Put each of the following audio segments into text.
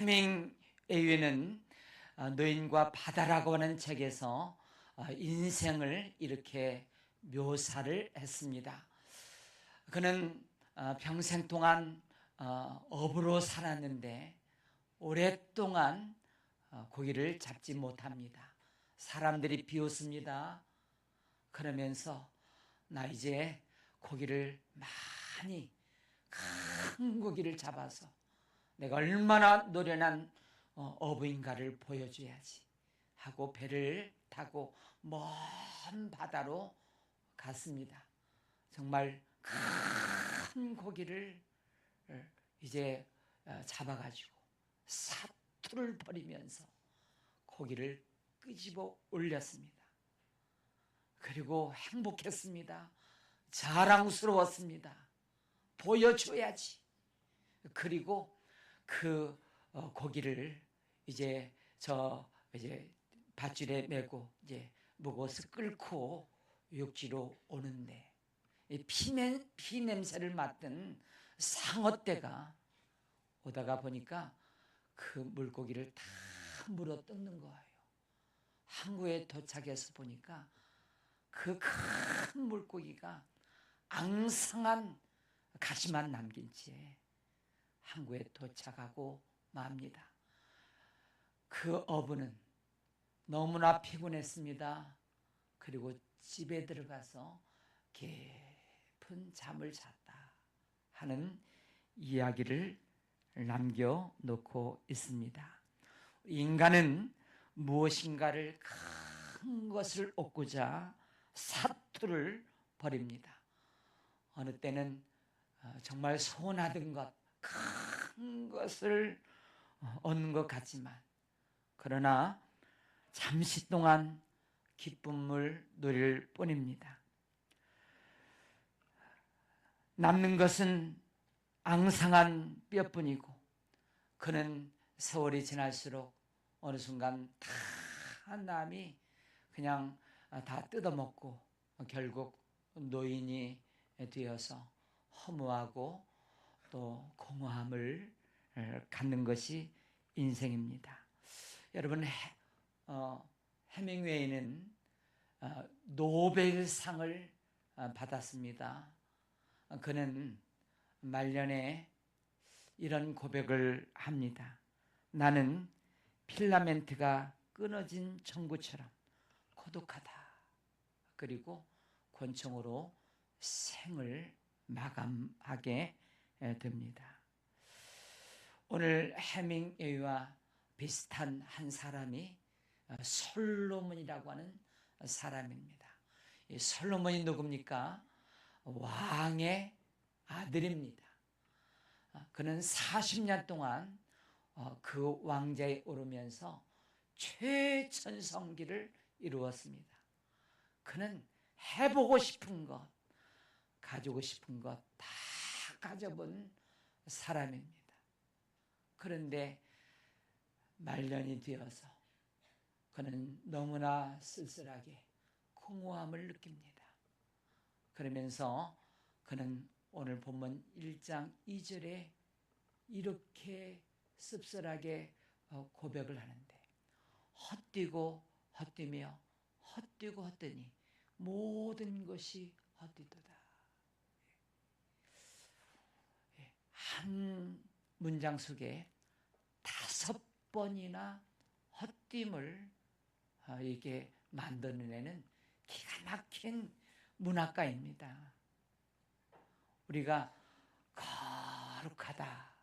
해밍웨이는 노인과 바다라고 하는 책에서 인생을 이렇게 묘사를 했습니다. 그는 평생 동안 어부로 살았는데 오랫동안 고기를 잡지 못합니다. 사람들이 비웃습니다. 그러면서 나 이제 고기를 많이 큰 고기를 잡아서 내가 얼마나 노련한 어부인가를 보여줘야지 하고 배를 타고 먼 바다로 갔습니다. 정말 큰 고기를 이제 잡아가지고 사투를 벌이면서 고기를 끄집어 올렸습니다. 그리고 행복했습니다. 자랑스러웠습니다. 보여줘야지. 그리고 그 고기를 이제 밧줄에 메고 이제 무거워서 끌고 육지로 오는데 피 냄새를 맡던 상어떼가 오다가 보니까 그 물고기를 다 물어 뜯는 거예요. 항구에 도착해서 보니까 그 큰 물고기가 앙상한 가시만 남긴 채 항구에 도착하고 맙니다. 그 어부는 너무나 피곤했습니다. 그리고 집에 들어가서 깊은 잠을 잤다 하는 이야기를 남겨놓고 있습니다. 인간은 무엇인가를 큰 것을 얻고자 사투를 벌입니다. 어느 때는 정말 소원하던 것, 큰 것을 얻는 것 같지만 그러나 잠시 동안 기쁨을 누릴 뿐입니다. 남는 것은 앙상한 뼈뿐이고 그는 세월이 지날수록 어느 순간 다 남이 그냥 다 뜯어먹고 결국 노인이 되어서 허무하고 또 공허함을 갖는 것이 인생입니다. 여러분, 해밍웨이는 노벨상을 받았습니다. 그는 말년에 이런 고백을 합니다. 나는 필라멘트가 끊어진 전구처럼 고독하다. 그리고 권총으로 생을 마감하게 됩니다. 오늘 해밍웨이와 비슷한 한 사람이 솔로몬이라고 하는 사람입니다. 이 솔로몬이 누굽니까? 왕의 아들입니다. 그는 40년 동안 그 왕좌에 오르면서 최전성기를 이루었습니다. 그는 해보고 싶은 것, 가지고 싶은 것 다 가져본 사람입니다. 그런데 말년이 되어서 그는 너무나 쓸쓸하게 공허함을 느낍니다. 그러면서 그는 오늘 본문 1장 2절에 이렇게 씁쓸하게 고백을 하는데 헛뛰고 헛뛰며 헛뛰고 헛되니 모든 것이 헛되도다. 한 문장 속에 5번이나 헛됨을 이렇게 만들어내는 기가 막힌 문학가입니다. 우리가 거룩하다,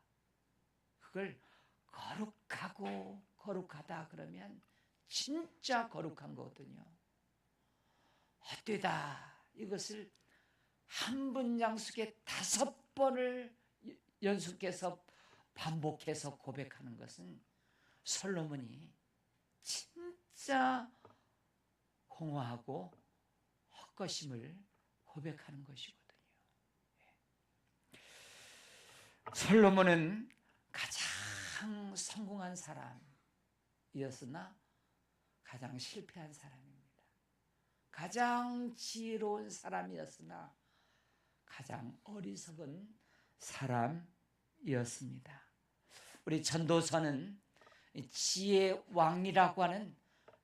그걸 거룩하고 거룩하다 그러면 진짜 거룩한 거거든요. 헛되다, 이것을 한 문장 속에 5번을 연속해서 반복해서 고백하는 것은 솔로몬이 진짜 공허하고 헛것임을 고백하는 것이거든요. 솔로몬은 가장 성공한 사람이었으나 가장 실패한 사람입니다. 가장 지혜로운 사람이었으나 가장 어리석은 사람이었습니다. 우리 전도서는 지혜의 왕이라고 하는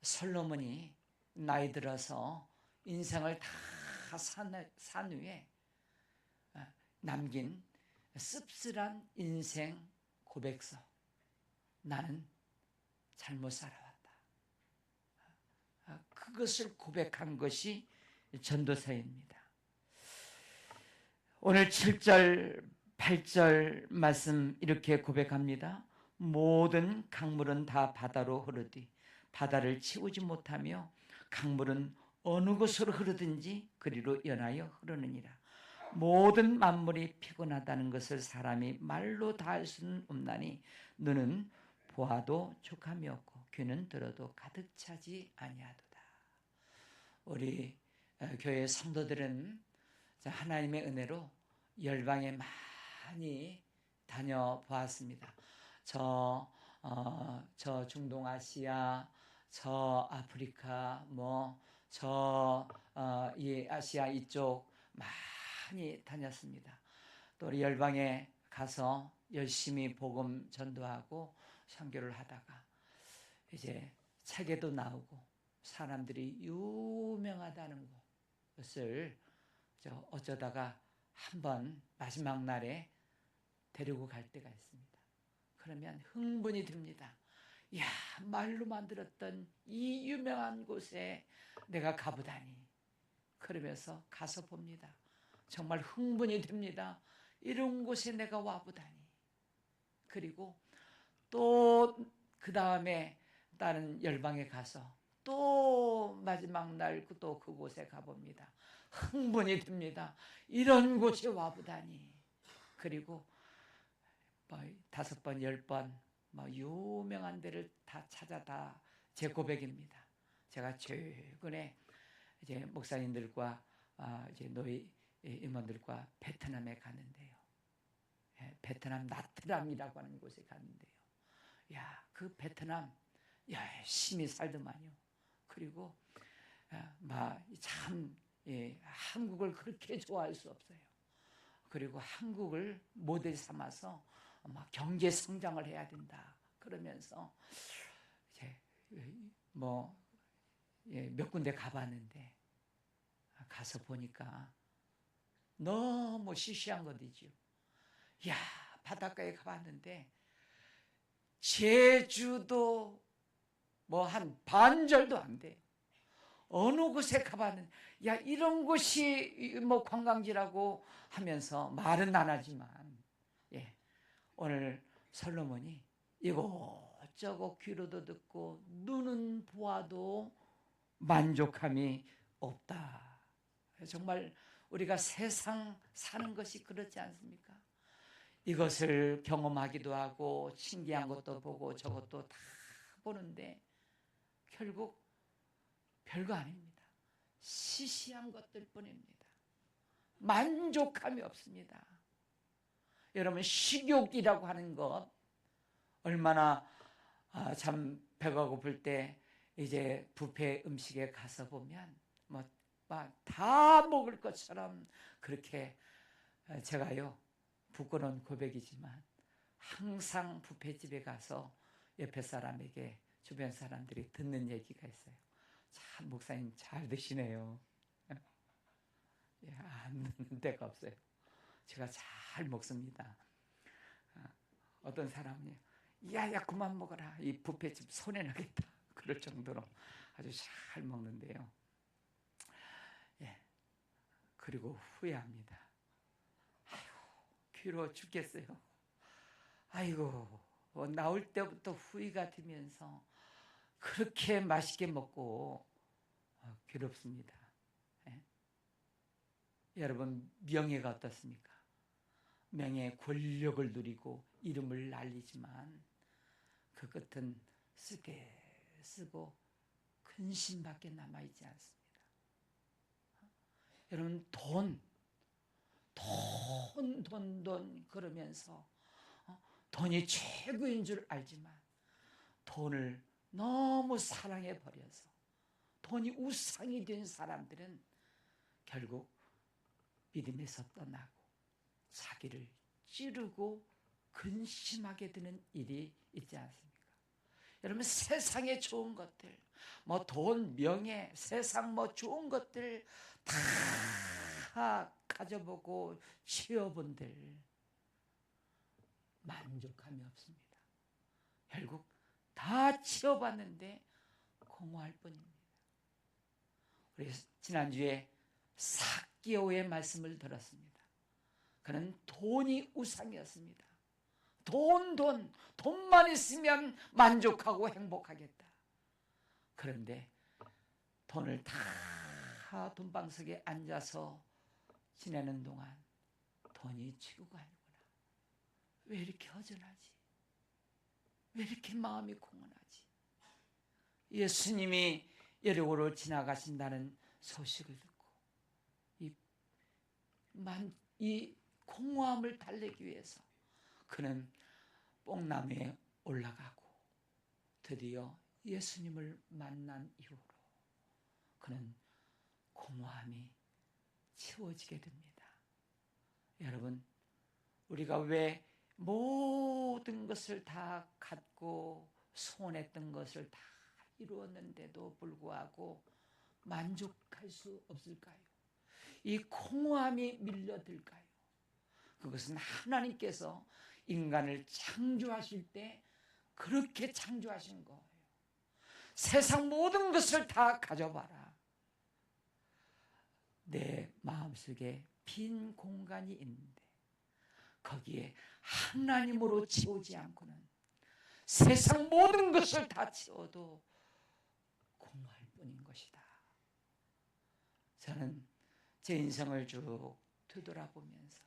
솔로몬이 나이 들어서 인생을 다 산 후에 남긴 씁쓸한 인생 고백서, 나는 잘못 살아왔다. 그것을 고백한 것이 전도서입니다. 오늘 7절 8절 말씀 이렇게 고백합니다. 모든 강물은 다 바다로 흐르되 바다를 채우지 못하며 강물은 어느 곳으로 흐르든지 그리로 연하여 흐르느니라. 모든 만물이 피곤하다는 것을 사람이 말로 다 할 수는 없나니 눈은 보아도 족함이 없고 귀는 들어도 가득 차지 아니하도다. 우리 교회 성도들은 하나님의 은혜로 열방에 많이 다녀보았습니다. 저 중동아시아, 저 아프리카, 이 아시아 이쪽 많이 다녔습니다. 또 우리 열방에 가서 열심히 복음 전도하고 선교를 하다가 이제 책에도 나오고 사람들이 유명하다는 것을 어쩌다가 한번 마지막 날에 데리고 갈 때가 있습니다. 그러면 흥분이 듭니다. 야, 말로만 들었던 이 유명한 곳에 내가 가보다니. 그러면서 가서 봅니다. 정말 흥분이 됩니다. 이런 곳에 내가 와보다니. 그리고 또 그 다음에 다른 열방에 가서 또 마지막 날 또 그곳에 가봅니다. 흥분이 듭니다. 이런 곳에 와보다니. 그리고 5번, 10번 유명한 데를 다 찾아다 제 고백입니다. 제가 최근에 이제 목사님들과 이제 노예 임원들과 베트남에 갔는데요. 베트남 나트람이라고 하는 곳에 갔는데요. 야, 그 베트남 열심히 살더만요. 그리고 참 한국을 그렇게 좋아할 수 없어요. 그리고 한국을 모델 삼아서 경제 성장을 해야 된다. 그러면서 이제 몇 군데 가봤는데 가서 보니까 너무 시시한 것이죠. 야, 바닷가에 가봤는데 제주도 한 반절도 안 돼요. 어느 곳에 가봤는데 이런 곳이 관광지라고 하면서 말은 안 하지만 오늘 솔로몬이 이것저것 귀로도 듣고 눈은 보아도 만족함이 없다. 정말 우리가 세상 사는 것이 그렇지 않습니까? 이것을 경험하기도 하고 신기한 것도 보고 저것도 다 보는데 결국 별거 아닙니다. 시시한 것들 뿐입니다. 만족함이 없습니다. 여러분, 식욕이라고 하는 것 얼마나 참 배가 고플 때 이제 뷔페 음식에 가서 보면 다 먹을 것처럼 그렇게 제가요 부끄러운 고백이지만 항상 뷔페집에 가서 옆에 사람에게 주변 사람들이 듣는 얘기가 있어요. 참 목사님 잘 드시네요. 안 듣는 데가 없어요. 제가 잘 먹습니다. 어떤 사람이 야 그만 먹어라. 이 뷔페집 손해나겠다. 그럴 정도로 아주 잘 먹는데요. 그리고 후회합니다. 아이고 귀로 죽겠어요. 아이고 나올 때부터 후회가 되면서 그렇게 맛있게 먹고 괴롭습니다. 여러분, 명예가 어떻습니까? 명예, 권력을 누리고 이름을 날리지만 그 끝은 쓰게 쓰고 근심밖에 남아있지 않습니다. 여러분, 돈 그러면서 돈이 최고인 줄 알지만 돈을 너무 사랑해 버려서 돈이 우상이 된 사람들은 결국 믿음에서 떠나고 자기를 찌르고 근심하게 되는 일이 있지 않습니까? 여러분, 세상에 좋은 것들, 뭐 돈, 명예, 세상 뭐 좋은 것들 다 가져보고 취해본들 만족함이 없습니다. 결국 다 치워봤는데 공허할 뿐입니다. 우리 지난주에 삭개오의 말씀을 들었습니다. 그는 돈이 우상이었습니다. 돈만 있으면 만족하고 행복하겠다. 그런데 돈을 다 돈방석에 앉아서 지내는 동안 돈이 치고 가는구나. 왜 이렇게 허전하지? 왜 이렇게 마음이 공허하지? 예수님이 여리고를 지나가신다는 소식을 듣고 이 공허함을 달래기 위해서 그는 뽕나무에 올라가고 드디어 예수님을 만난 이후로 그는 공허함이 채워지게 됩니다. 여러분, 우리가 왜 모든 것을 다 갖고 소원했던 것을 다 이루었는데도 불구하고 만족할 수 없을까요? 이 공허함이 밀려들까요? 그것은 하나님께서 인간을 창조하실 때 그렇게 창조하신 거예요. 세상 모든 것을 다 가져봐라. 내 마음속에 빈 공간이 있는데 거기에 하나님으로 채우지 않고는 세상 모든 것을 다 채워도 공허할 뿐인 것이다. 저는 제 인생을 쭉 되돌아보면서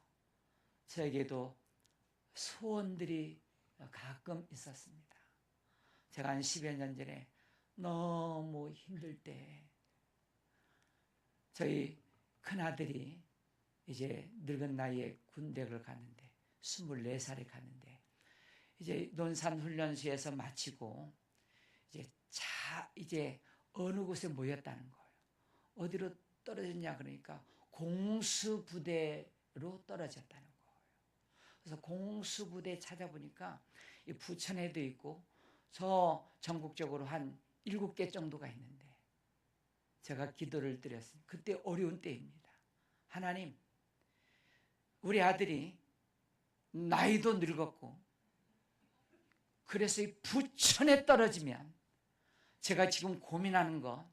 저에게도 소원들이 가끔 있었습니다. 제가 한 10여 년 전에 너무 힘들 때 저희 큰아들이 이제 늙은 나이에 군대를 갔는데 24살에 갔는데 이제 논산훈련소에서 마치고 이제 어느 곳에 모였다는 거예요. 어디로 떨어졌냐 그러니까 공수부대로 떨어졌다는 거예요. 그래서 공수부대 찾아보니까 이 부천에도 있고 저 전국적으로 한 7개 정도가 있는데 제가 기도를 드렸습니다. 그때 어려운 때입니다. 하나님, 우리 아들이 나이도 늙었고 그래서 이 부천에 떨어지면 제가 지금 고민하는 거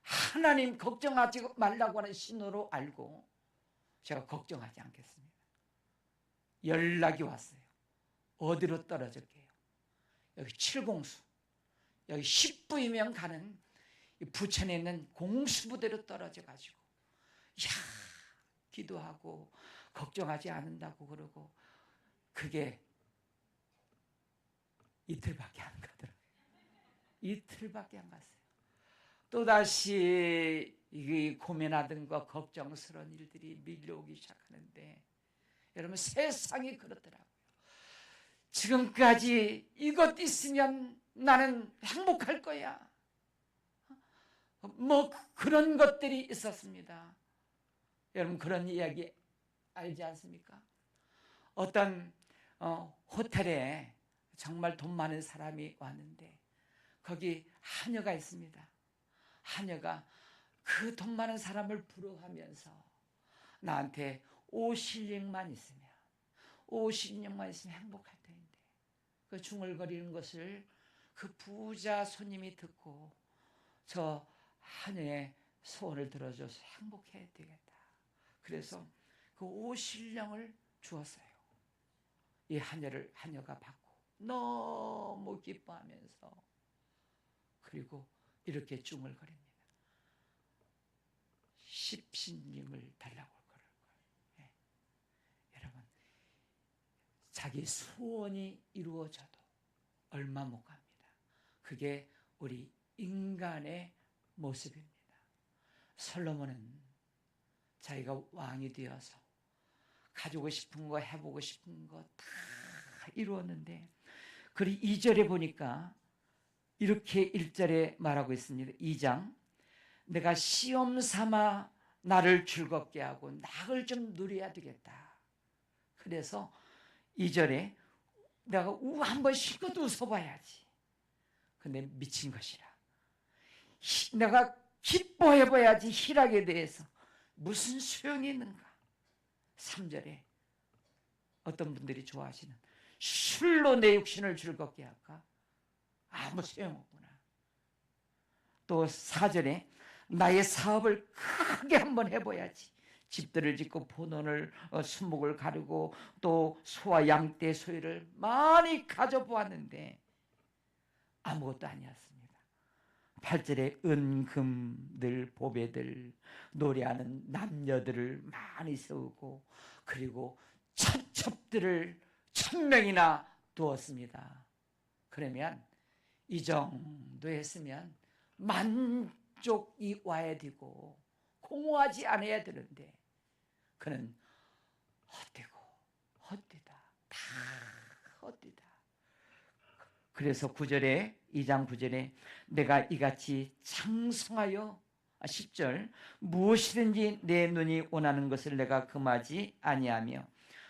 하나님 걱정하지 말라고 하는 신호로 알고 제가 걱정하지 않겠습니다. 연락이 왔어요. 어디로 떨어질게요? 여기 7공수, 여기 10부이면 가는 부천에 있는 공수부대로 떨어져가지고 기도하고 걱정하지 않는다고 그러고 그게 이틀밖에 안 가더라고요. 이틀밖에 안 갔어요. 또다시 고민하던 거 걱정스러운 일들이 밀려오기 시작하는데 여러분, 세상이 그렇더라고요. 지금까지 이것 있으면 나는 행복할 거야. 뭐 그런 것들이 있었습니다. 여러분, 그런 이야기 알지 않습니까? 어떤 호텔에 정말 돈 많은 사람이 왔는데 거기 하녀가 있습니다. 하녀가 그 돈 많은 사람을 부러워하면서 나한테 5실링만 있으면 행복할 텐데 그 중얼거리는 것을 그 부자 손님이 듣고 저 하녀의 소원을 들어줘서 행복해야 되겠다. 그래서 그 5실령을 주었어요. 이 하녀가 받고 너무 기뻐하면서 그리고 이렇게 중얼거립니다. 10실링을 달라고 그럴 거예요. 네. 여러분, 자기 소원이 이루어져도 얼마 못 갑니다. 그게 우리 인간의 모습입니다. 솔로몬은 자기가 왕이 되어서 가지고 싶은 거 해보고 싶은 거 다 이루었는데 그리고 2절에 보니까 이렇게 1절에 말하고 있습니다. 2장 내가 시험 삼아 나를 즐겁게 하고 낙을 좀 누려야 되겠다. 그래서 2절에 내가 한번 실컷 웃어봐야지. 근데 미친 것이라. 내가 기뻐해봐야지 희락에 대해서 무슨 소용이 있는가. 3절에 어떤 분들이 좋아하시는 술로 내 육신을 즐겁게 할까? 아무 소용없구나. 또 4절에 나의 사업을 크게 한번 해봐야지. 집들을 짓고 포도를 수목을 가르고 또 소와 양떼 소유를 많이 가져보았는데 아무것도 아니었습니다. 8절에 은금들 보배들 노래하는 남녀들을 많이 세우고 그리고 첩첩들을 1000명이나 두었습니다. 그러면 이 정도 했으면 만족이 와야 되고 공허하지 않아야 되는데 그는 헛되고 헛되다. 다 헛되다. 그래서 9절에 2장 9절에 내가 이같이 창성하여 10절 무엇이든지 내 눈이 원하는 것을 내가 금하지 아니하며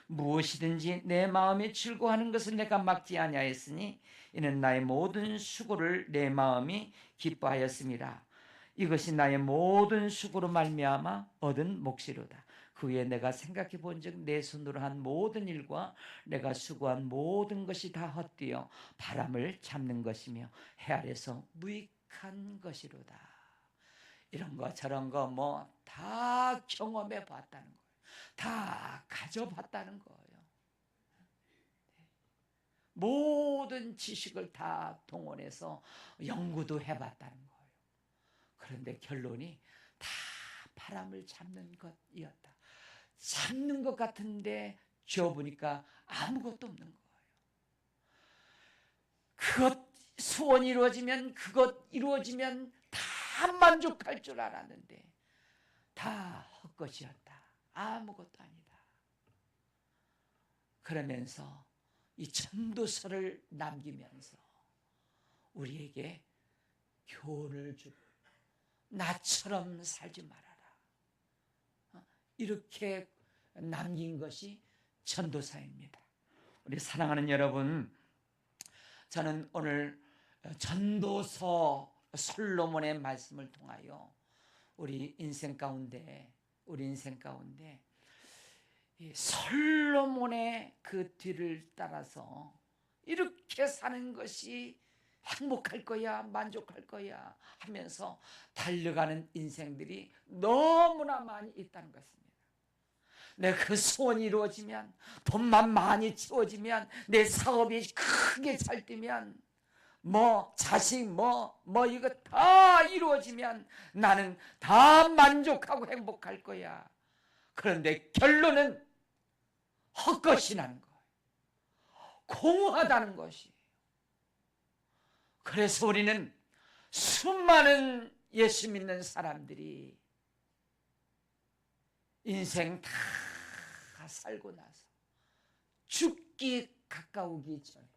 무엇이든지 내 마음이 즐거워하는 것을 내가 막지 아니하였으니 이는 나의 모든 수고를 내 마음이 기뻐하였음이라. 이것이 나의 모든 수고로 말미암아 얻은 몫이로다. 그 후에 내가 생각해 본즉 내 손으로 한 모든 일과 내가 수고한 모든 것이 다 헛되어 바람을 잡는 것이며 해 아래서 무익한 것이로다. 이런 거 저런 거 뭐 다 경험해 봤다는 거예요. 다 가져봤다는 거예요. 모든 지식을 다 동원해서 연구도 해봤다는 거예요. 그런데 결론이 다 바람을 잡는 것이었다. 잡는 것 같은데 쥐어보니까 아무것도 없는 거예요. 그것 소원이 이루어지면 그것 이루어지면 다 만족할 줄 알았는데 다 헛것이었다. 아무것도 아니다. 그러면서 이 전도서를 남기면서 우리에게 교훈을 주고 나처럼 살지 말아라. 이렇게 남긴 것이 전도서입니다. 우리 사랑하는 여러분, 저는 오늘 전도서 솔로몬의 말씀을 통하여 우리 인생 가운데 이 솔로몬의 그 뒤를 따라서 이렇게 사는 것이 행복할 거야, 만족할 거야 하면서 달려가는 인생들이 너무나 많이 있다는 것입니다. 내 그 소원이 이루어지면, 돈만 많이 채워지면, 내 사업이 크게 잘 되면, 자식, 이거 다 이루어지면 나는 다 만족하고 행복할 거야. 그런데 결론은 헛것이라는 거예요. 공허하다는 것이. 그래서 우리는 수많은 예수 믿는 사람들이 인생 다 살고 나서 죽기 가까우기 전에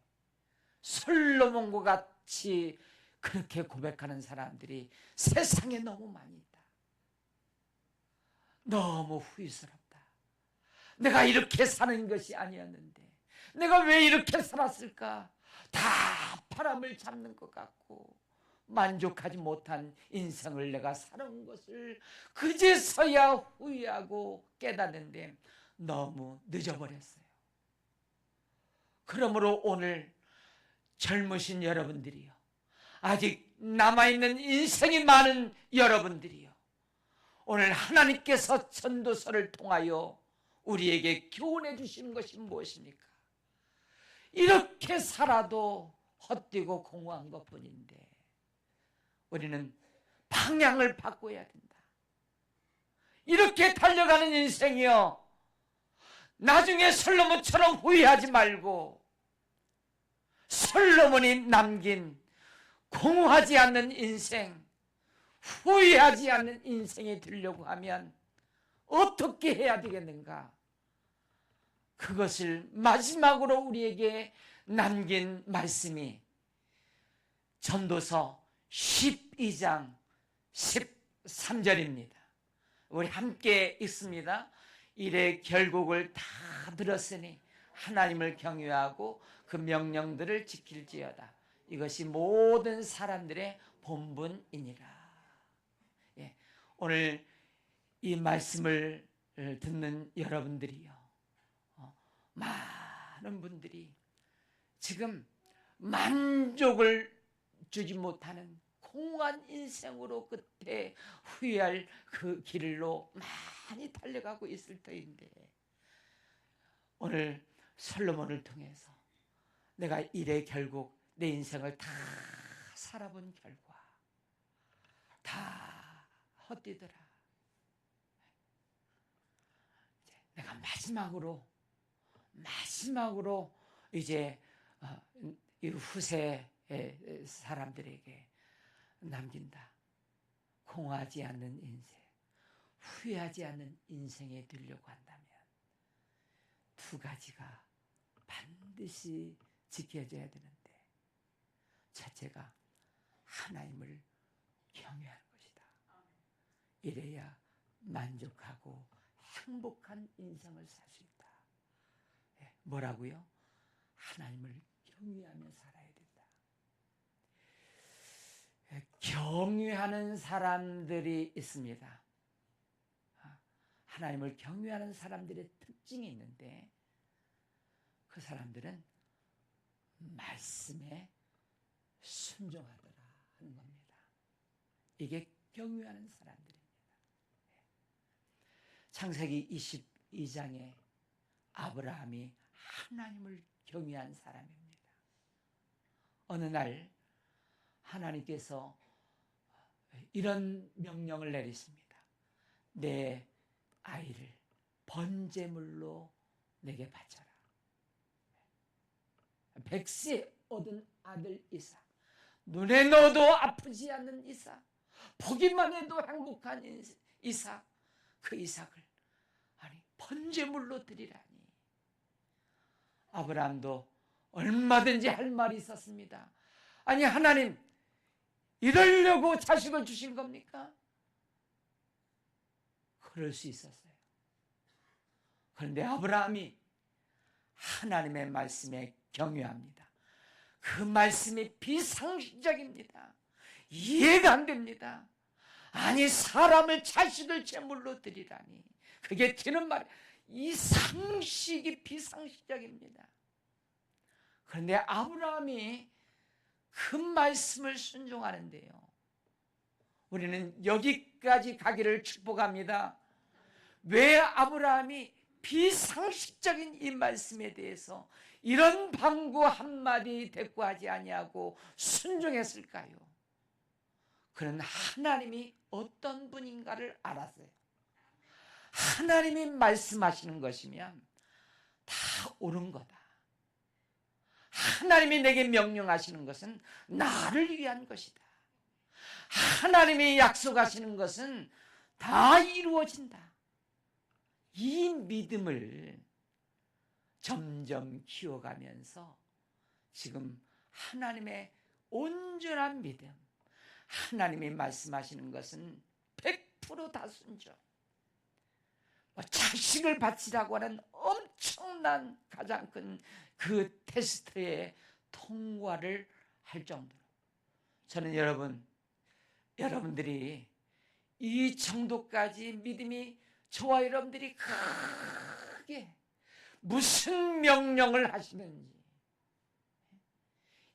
솔로몬과 같이 그렇게 고백하는 사람들이 세상에 너무 많이 있다. 너무 후회스럽다. 내가 이렇게 사는 것이 아니었는데 내가 왜 이렇게 살았을까? 다 바람을 잡는 것 같고 만족하지 못한 인생을 내가 살아온 것을 그제서야 후회하고 깨닫는데 너무 늦어버렸어요. 그러므로 오늘 젊으신 여러분들이요, 아직 남아있는 인생이 많은 여러분들이요, 오늘 하나님께서 전도서를 통하여 우리에게 교훈해 주시는 것이 무엇입니까? 이렇게 살아도 헛되고 공허한 것뿐인데 우리는 방향을 바꿔야 된다. 이렇게 달려가는 인생이요, 나중에 솔로몬처럼 후회하지 말고 솔로몬이 남긴 공허하지 않는 인생, 후회하지 않는 인생이 되려고 하면 어떻게 해야 되겠는가? 그것을 마지막으로 우리에게 남긴 말씀이 전도서 12장 13절입니다. 우리 함께 읽습니다. 이래 결국을 다 들었으니 하나님을 경외하고 그 명령들을 지킬지어다. 이것이 모든 사람들의 본분이니라. 예, 오늘 이 말씀을 듣는 여러분들이요, 많은 분들이 지금 만족을 주지 못하는 공허한 인생으로 끝에 후회할 그 길로 많이 달려가고 있을 터인데, 오늘 솔로몬을 통해서 내가 이래 결국 내 인생을 다 살아본 결과 다 헛되더라. 내가 마지막으로 이제 이 후세 사람들에게 남긴다. 공허하지 않는 인생, 후회하지 않는 인생에 되려고 한다면 두 가지가 반드시 지켜져야 되는데, 첫째가 하나님을 경외하는 것이다. 이래야 만족하고 행복한 인생을 살 수 있다. 뭐라고요? 하나님을 경외하며 살아야 된다. 경외하는 사람들이 있습니다. 하나님을 경외하는 사람들의 특징이 있는데, 그 사람들은 말씀에 순종하더라 하는 겁니다. 이게 경외하는 사람들입니다. 창세기 22장에 아브라함이 하나님을 경외한 사람입니다. 어느 날 하나님께서 이런 명령을 내리십니다. 내 아이를 번제물로 내게 바쳐라. 백세 얻은 아들 이삭, 눈에 넣어도 아프지 않는 이삭, 보기만 해도 행복한 이삭, 그 이삭을 번제물로 드리라니. 아브라함도 얼마든지 할 말이 있었습니다. 아니, 하나님, 이러려고 자식을 주신 겁니까? 그럴 수 있었어요. 그런데 아브라함이 하나님의 말씀에 경외합니다. 그 말씀이 비상식적입니다. 이해가 안 됩니다. 아니, 사람을 자식을 제물로 드리라니. 그게 되는 말, 이 상식이 비상식적입니다. 그런데 아브라함이 그 말씀을 순종하는데요, 우리는 여기까지 가기를 축복합니다. 왜 아브라함이 비상식적인 이 말씀에 대해서 이런 방구 한마디 대꾸하지 아니하고 순종했을까요? 그는 하나님이 어떤 분인가를 알았어요. 하나님이 말씀하시는 것이면 다 옳은 거다. 하나님이 내게 명령하시는 것은 나를 위한 것이다. 하나님이 약속하시는 것은 다 이루어진다. 이 믿음을 점점 키워가면서 지금 하나님의 온전한 믿음, 하나님이 말씀하시는 것은 100% 다 순종, 자식을 바치라고 하는 엄청난 가장 큰 그 테스트에 통과를 할 정도로, 저는 여러분들이 이 정도까지 믿음이, 저와 여러분들이 크게 무슨 명령을 하시는지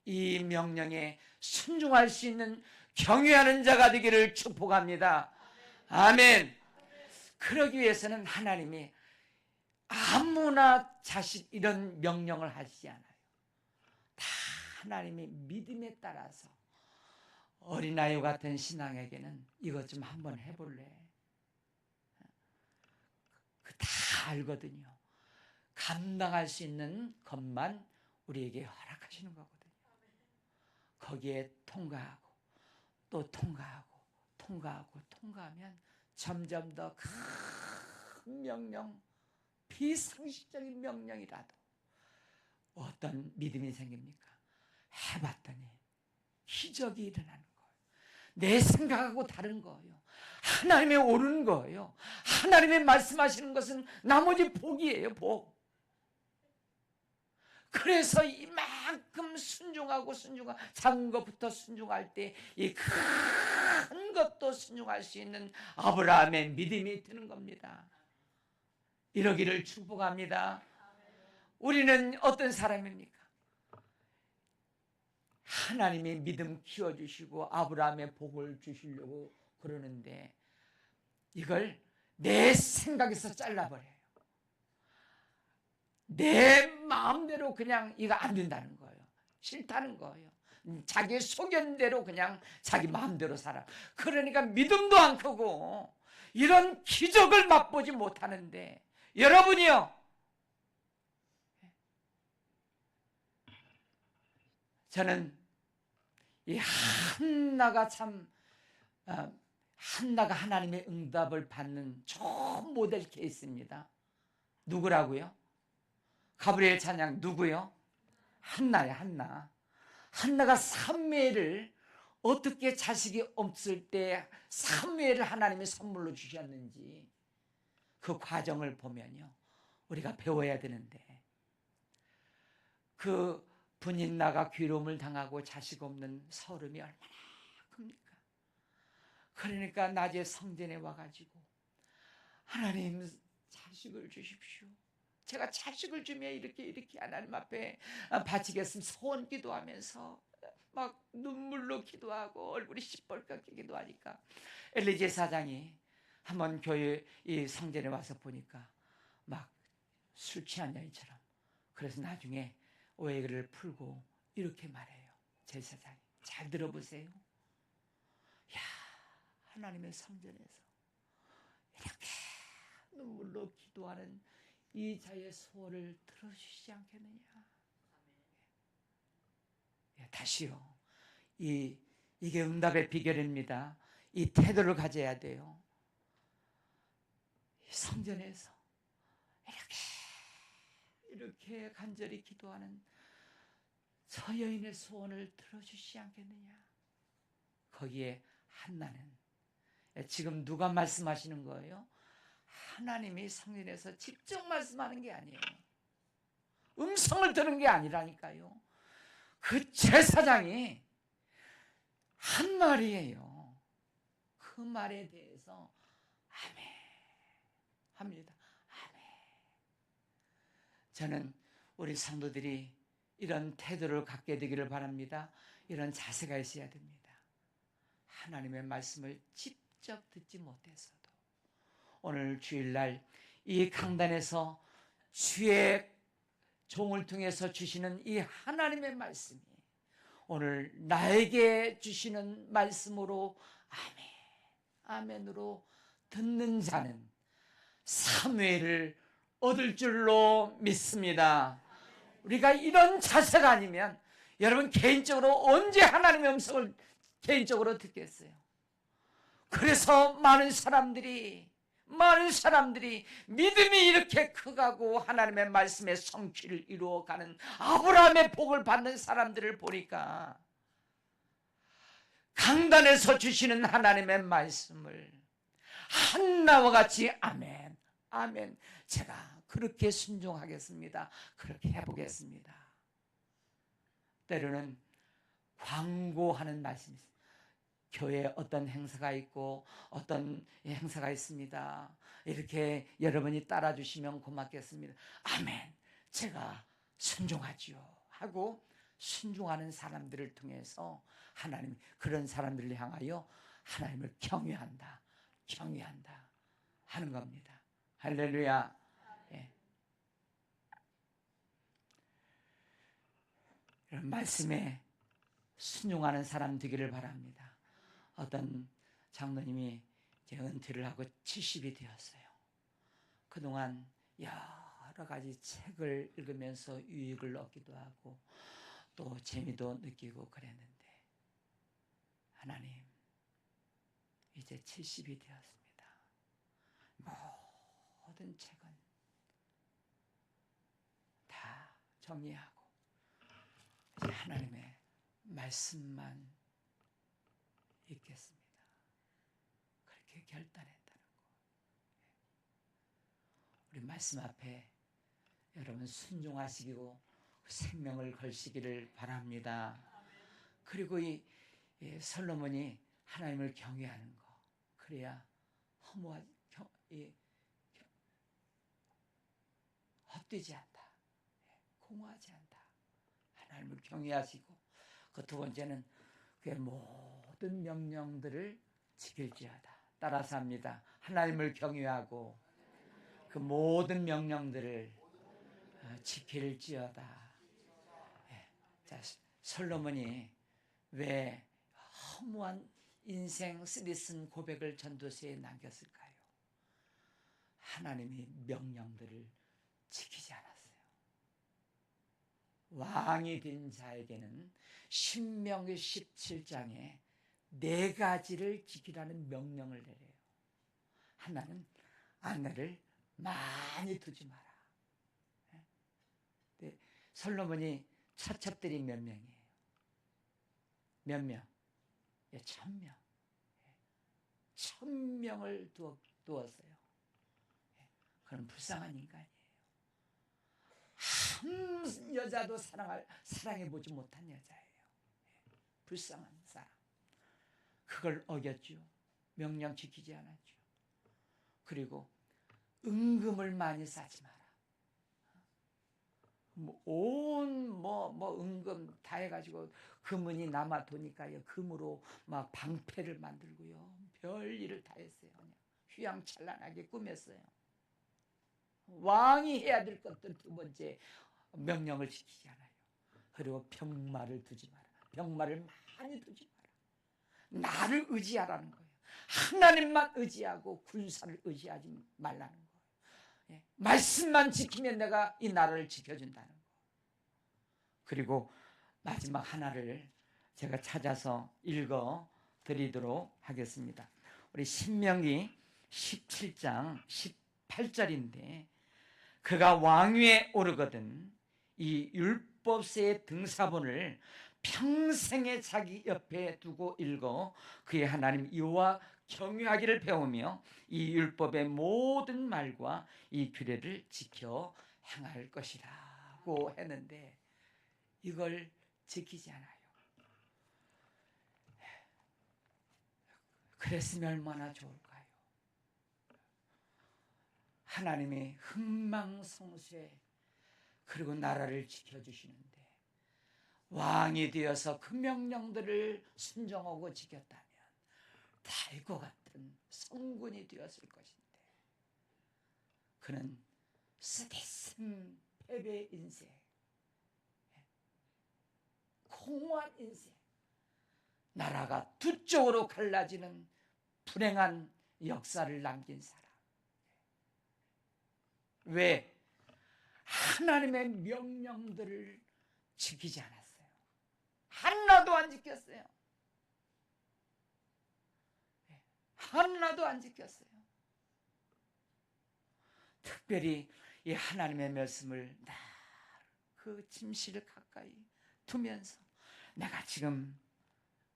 이 명령에 순종할 수 있는 경외하는 자가 되기를 축복합니다. 아멘. 그러기 위해서는 하나님이 아무나 자식 이런 명령을 하시지 않아요. 다 하나님의 믿음에 따라서. 어린아이 같은 신앙에게는 이것 좀 한번 해볼래? 다 알거든요. 감당할 수 있는 것만 우리에게 허락하시는 거거든요. 거기에 통과하고 또 통과하면 점점 더 큰 명령, 비상식적인 명령이라도 어떤 믿음이 생깁니까? 해봤더니 기적이 일어나는 거예요. 내 생각하고 다른 거예요. 하나님의 옳은 거예요. 하나님의 말씀하시는 것은 나머지 복이에요, 복. 그래서 이만큼 순종하고 작은 것부터 순종할 때 이 큰 것도 순종할 수 있는 아브라함의 믿음이 드는 겁니다. 이러기를 축복합니다. 우리는 어떤 사람입니까? 하나님이 믿음 키워주시고 아브라함의 복을 주시려고 그러는데 이걸 내 생각에서 잘라버려요. 내 마음대로 그냥 이거 안 된다는 거예요. 싫다는 거예요. 자기 소견대로 그냥 자기 마음대로 살아. 그러니까 믿음도 안 크고 이런 기적을 맛보지 못하는데, 여러분이요, 저는 이 한나가 참 한나가 하나님의 응답을 받는 좋은 모델 케이스입니다. 누구라고요? 가브리엘 찬양 누구요? 한나야, 한나. 한나가 사무엘을 어떻게 자식이 없을 때 사무엘을 하나님이 선물로 주셨는지 그 과정을 보면요, 우리가 배워야 되는데, 그 분인나가 괴로움을 당하고 자식 없는 서름이 얼마나 큽니까? 그러니까 낮에 성전에 와가지고 하나님 자식을 주십시오. 제가 자식을 주면 이렇게 하나님 앞에 바치겠습니다. 소원 기도하면서 막 눈물로 기도하고 얼굴이 시뻘겋게 기도하니까 엘리제 사장이 한번 교회 이 성전에 와서 보니까 막 술 취한 여인처럼. 그래서 나중에 오해를 풀고 이렇게 말해요. 제사장이 잘 들어보세요. 야, 하나님의 성전에서 이렇게 눈물로 기도하는 이 자의 소원을 들어주시지 않겠느냐. 다시요, 이게 응답의 비결입니다. 이 태도를 가져야 돼요. 성전에서 이렇게 간절히 기도하는 저 여인의 소원을 들어주시지 않겠느냐. 거기에 한나는, 지금 누가 말씀하시는 거예요? 하나님이 성전에서 직접 말씀하는 게 아니에요. 음성을 들은 게 아니라니까요. 그 제사장이 한 말이에요. 그 말에 대해서 아멘 합니다. 아멘. 저는 우리 성도들이 이런 태도를 갖게 되기를 바랍니다. 이런 자세가 있어야 됩니다. 하나님의 말씀을 직접 듣지 못해서도 오늘 주일날 이 강단에서 주의 종을 통해서 주시는 이 하나님의 말씀이 오늘 나에게 주시는 말씀으로 아멘, 아멘으로 듣는 자는 사무엘을 얻을 줄로 믿습니다. 우리가 이런 자세가 아니면 여러분 개인적으로 언제 하나님의 음성을 개인적으로 듣겠어요? 그래서 많은 사람들이 믿음이 이렇게 커가고 하나님의 말씀의 성취를 이루어가는 아브라함의 복을 받는 사람들을 보니까 강단에서 주시는 하나님의 말씀을 한나와 같이 아멘, 아멘, 제가 그렇게 순종하겠습니다. 그렇게 해보겠습니다. 때로는 광고하는 말씀이 있어요. 교회에 어떤 행사가 있고 어떤 행사가 있습니다. 이렇게 여러분이 따라주시면 고맙겠습니다. 아멘, 제가 순종하지요 하고 순종하는 사람들을 통해서 하나님 그런 사람들을 향하여 하나님을 경외한다 하는 겁니다. 할렐루야. 예. 이런 말씀에 순종하는 사람 되기를 바랍니다. 어떤 장로님이 이제 은퇴를 하고 70이 되었어요. 그동안 여러 가지 책을 읽으면서 유익을 얻기도 하고 또 재미도 느끼고 그랬는데 하나님 이제 70이 되었습니다. 모든 책은 다 정리하고 이제 하나님의 말씀만 읽겠습니다. 그렇게 결단했다는 거. 우리 말씀 앞에 여러분 순종하시고 생명을 걸시기를 바랍니다. 그리고 이 솔로몬이 하나님을 경외하는 거, 그래야 헛되지 않다, 공허하지 않다. 하나님을 경외하시고, 그 두 번째는 그의 모든 명령들을 지킬지어다. 따라서 합니다. 하나님을 경외하고 그 모든 명령들을 지킬지어다. 자, 솔로몬이 왜 허무한 인생 쓰리쓴 고백을 전도서에 남겼을까요? 하나님이 명령들을 지키지 않았어요. 왕이 된 자에게는 신명기 17장에 4가지를 지키라는 명령을 내려요. 하나는 아내를 많이 두지 마라. 네, 솔로몬이 처첩들이 몇 명이에요? 몇 명? 1000명. 1000명을 두었어요. 그건 불쌍한 인간이에요. 한 여자도 사랑해보지 못한 여자예요. 불쌍한 사람. 그걸 어겼죠. 명령 지키지 않았죠. 그리고 은금을 많이 싸지 마라. 은금 다 해가지고 금은이 남아 도니까요, 금으로 막 방패를 만들고요, 별 일을 다 했어요. 그냥 휘황찬란하게 꾸몄어요. 왕이 해야 될 것들 두 번째, 명령을 지키지 않아요. 그리고 병마를 두지 마라. 병마를 많이 두지 마라. 나를 의지하라는 거예요. 하나님만 의지하고 군사를 의지하지 말라는 거예요. 말씀만 지키면 내가 이 나라를 지켜준다는 거예요. 그리고 마지막 하나를 제가 찾아서 읽어 드리도록 하겠습니다. 우리 신명기 17장 18절인데, 그가 왕위에 오르거든 이 율법서의 등사본을 평생에 자기 옆에 두고 읽어 그의 하나님 여호와 경외하기를 배우며 이 율법의 모든 말과 이 규례를 지켜 행할 것이라고 했는데, 이걸 지키지 않아요. 그랬으면 얼마나 좋을까요? 하나님의 흥망성쇠, 그리고 나라를 지켜주시는데 왕이 되어서 그 명령들을 순종하고 지켰다면 달과 같은 성군이 되었을 것인데, 그는 쓰디쓴 패배 인생, 공허한 인생, 나라가 두 쪽으로 갈라지는 불행한 역사를 남긴 사람. 왜? 하나님의 명령들을 지키지 않았어요. 하나도 안 지켰어요. 하나도 안 지켰어요. 특별히 이 하나님의 말씀을 그 침실을 가까이 두면서 내가 지금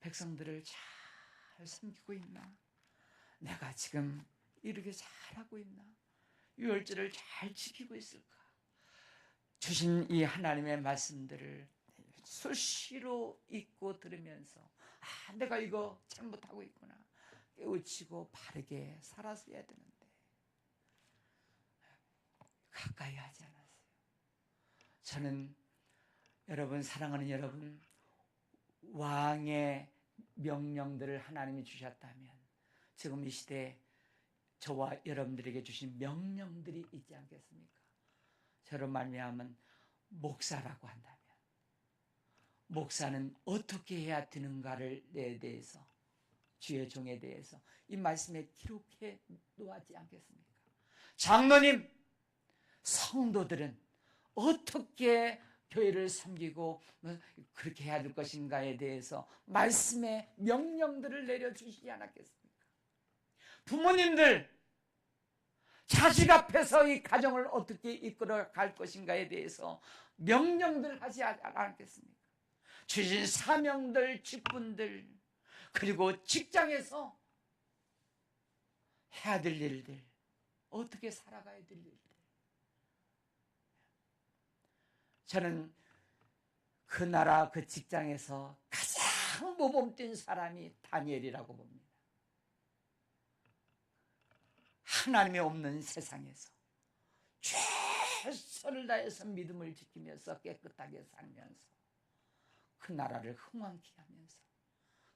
백성들을 잘 섬기고 있나? 내가 지금 이렇게 잘하고 있나? 유월절을 잘 지키고 있을까? 주신 이 하나님의 말씀들을 수시로 읽고 들으면서 내가 이거 잘못하고 있구나 깨우치고 바르게 살아서 해야 되는데 가까이 하지 않았어요. 저는 여러분, 사랑하는 여러분, 왕의 명령들을 하나님이 주셨다면 지금 이 시대에 저와 여러분들에게 주신 명령들이 있지 않겠습니까? 저로 말미암은 목사라고 한다면 목사는 어떻게 해야 되는가에 대해서, 주의 종에 대해서 이 말씀에 기록해 놓았지 않겠습니까? 장로님, 성도들은 어떻게 교회를 섬기고 그렇게 해야 될 것인가에 대해서 말씀의 명령들을 내려주시지 않았겠습니까? 부모님들, 자식 앞에서 이 가정을 어떻게 이끌어 갈 것인가에 대해서 명령들 하지 않았겠습니까? 주신 사명들, 직분들, 그리고 직장에서 해야 될 일들, 어떻게 살아가야 될 일들. 저는 그 나라 그 직장에서 가장 모범 뛴 사람이 다니엘이라고 봅니다. 하나님이 없는 세상에서 최선을 다해서 믿음을 지키면서 깨끗하게 살면서 그 나라를 흥왕케 하면서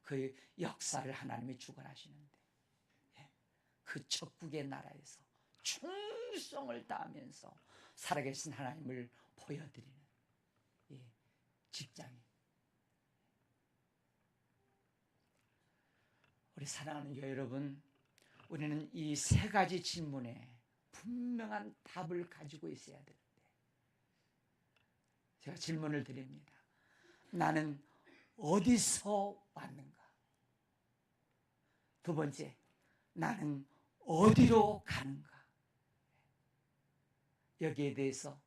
그 역사를 하나님이 주관하시는데, 그 적국의 나라에서 충성을 다하면서 살아계신 하나님을 보여드리는 직장이, 우리 사랑하는 교회 여러분, 우리는 이 세 가지 질문에 분명한 답을 가지고 있어야 되는데, 제가 질문을 드립니다. 나는 어디서 왔는가? 두 번째, 나는 어디로 가는가? 여기에 대해서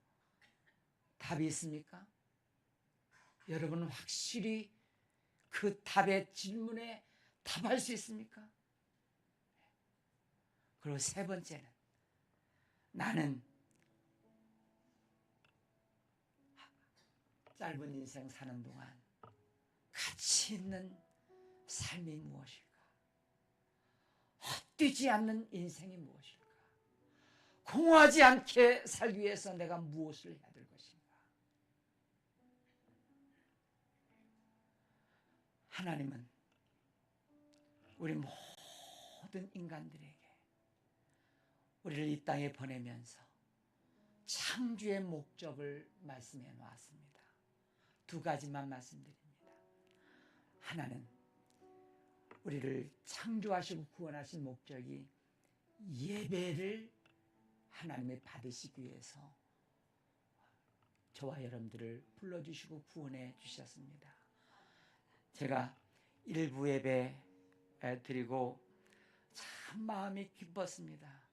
답이 있습니까? 여러분은 확실히 그 답의 질문에 답할 수 있습니까? 그리고 세 번째는, 나는 짧은 인생 사는 동안 가치 있는 삶이 무엇일까? 헛되지 않는 인생이 무엇일까? 공허하지 않게 살기 위해서 내가 무엇을 해야 될 것인가? 하나님은 우리 모든 인간들에게 우리를 이 땅에 보내면서 창조의 목적을 말씀해 놓았습니다. 두 가지만 말씀드립니다. 하나는 우리를 창조하시고 구원하신 목적이 예배를 하나님의 받으시기 위해서 저와 여러분들을 불러주시고 구원해 주셨습니다. 제가 일부 예배 드리고 참 마음이 기뻤습니다.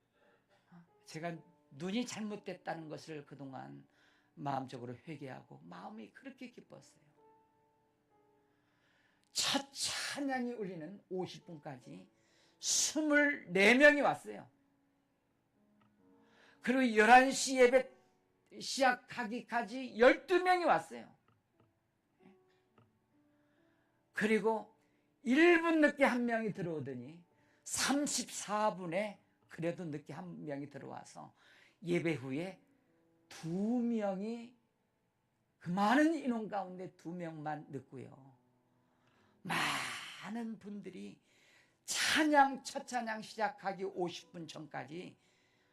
제가 눈이 잘못됐다는 것을 그동안 마음적으로 회개하고 마음이 그렇게 기뻤어요. 첫 찬양이 울리는 50분까지 24명이 왔어요. 그리고 11시 예배 시작하기까지 12명이 왔어요. 그리고 1분 늦게 한 명이 들어오더니 34분에 그래도 늦게 한 명이 들어와서 예배 후에 2명이, 그 많은 인원 가운데 2명만 늦고요. 많은 분들이 첫 찬양 시작하기 50분 전까지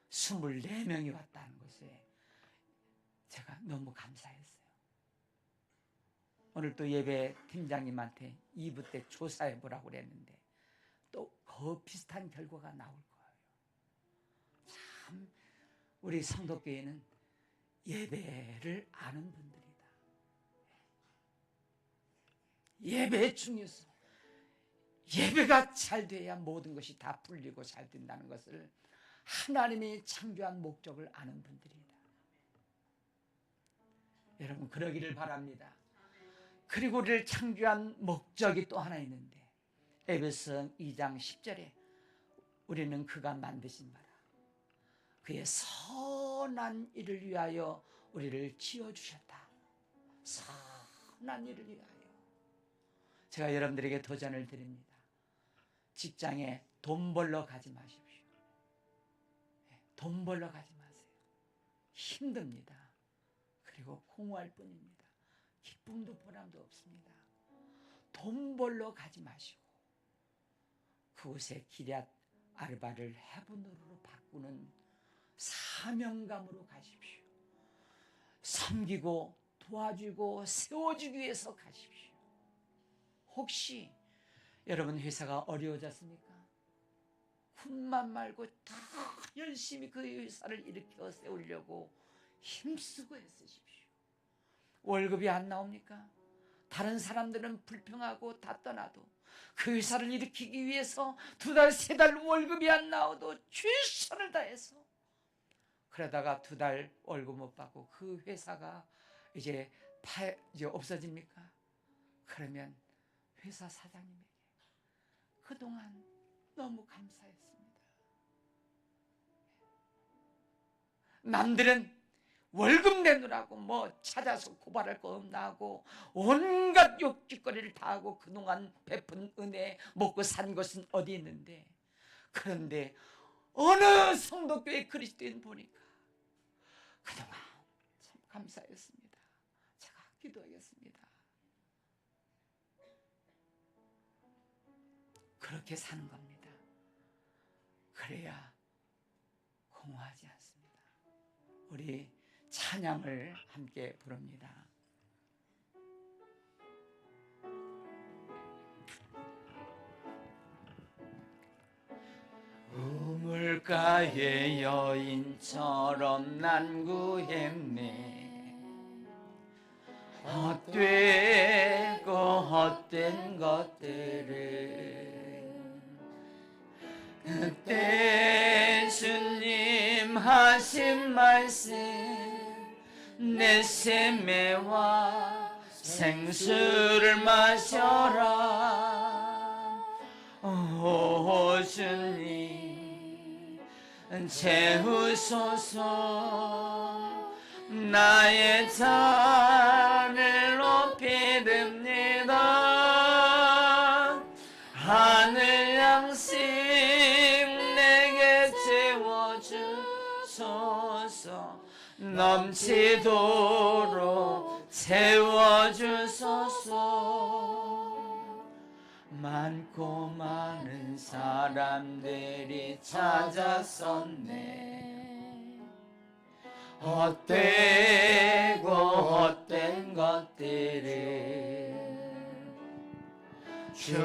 24명이 왔다는 것에 제가 너무 감사했어요. 오늘 또 예배 팀장님한테 2부 때 조사해 보라고 그랬는데 또 그 비슷한 결과가 나올 거예요. 참 우리 성도교회는 예배를 아는 분들이다. 예배의 중요성, 예배가 잘 돼야 모든 것이 다 풀리고 잘 된다는 것을 하나님이 창조한 목적을 아는 분들이다. 여러분 그러기를 바랍니다. 그리고 우리를 창조한 목적이 또 하나 있는데, 에베소서 2장 10절에 우리는 그가 만드신 바라 그의 선한 일을 위하여 우리를 지어주셨다. 선한 일을 위하여. 제가 여러분들에게 도전을 드립니다. 직장에 돈 벌러 가지 마십시오. 돈 벌러 가지 마세요. 힘듭니다. 그리고 공허할 뿐입니다. 기쁨도 보람도 없습니다. 돈 벌러 가지 마시고 그곳에 기럇 아르바를 헤브론으로 바꾸는 사명감으로 가십시오. 섬기고 도와주고 세워주기 위해서 가십시오. 혹시 여러분 회사가 어려워졌습니까? 군만 말고 더 열심히 그 회사를 일으켜 세우려고 힘쓰고 애쓰십시오. 월급이 안 나옵니까? 다른 사람들은 불평하고 다 떠나도 그 회사를 일으키기 위해서 2달, 3달 월급이 안 나와도 최선을 다해서, 그러다가 2달 월급 못 받고 그 회사가 이제 없어집니까? 그러면 회사 사장님에게 그동안 너무 감사했습니다. 남들은 월급 내느라고 뭐 찾아서 고발할 거 없나 하고 온갖 욕짓거리를 다 하고 그동안 베푼 은혜 먹고 산 것은 어디 있는데, 그런데 어느 성도교회 그리스도인 보니까 그동안 참 감사했습니다. 제가 기도하겠습니다. 그렇게 사는 겁니다. 그래야 공허하지 않습니다. 우리 찬양을 함께 부릅니다. 우물가의 여인처럼 난 구했네. 헛되고 헛된 것들을 그때 주님 하신 말씀, 내 샘매와 생수를 마셔라. 오 주님 채우소서. 나의 잔을 높이 듭니다. 하늘 양식 내게 채워주소서. 넘치도록 채워주소서. 많고 많은 사람들이 찾았었네. 헛되고 헛된 것들을 주